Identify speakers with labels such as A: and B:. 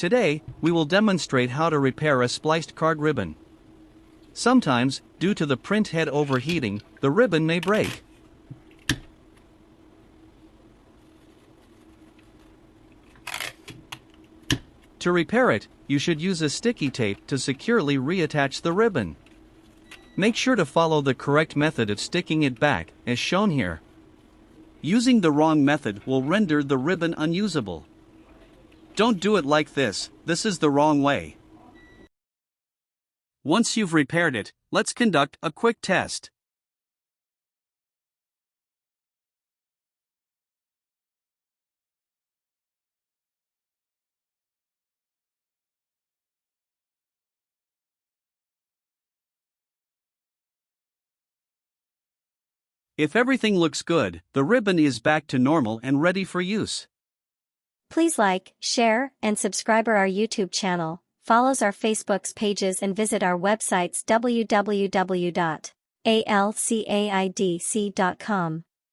A: Today, we will demonstrate how to repair a spliced card ribbon. Sometimes, due to the print head overheating, the ribbon may break. To repair it, you should use a sticky tape to securely reattach the ribbon. Make sure to follow the correct method of sticking it back, as shown here. Using the wrong method will render the ribbon unusable. Don't do it like this is the wrong way. Once you've repaired it, let's conduct a quick test. If everything looks good, the ribbon is back to normal and ready for use.
B: Please like, share, and subscribe our YouTube channel, follows our Facebook's pages and visit our websites www.alcaidc.com.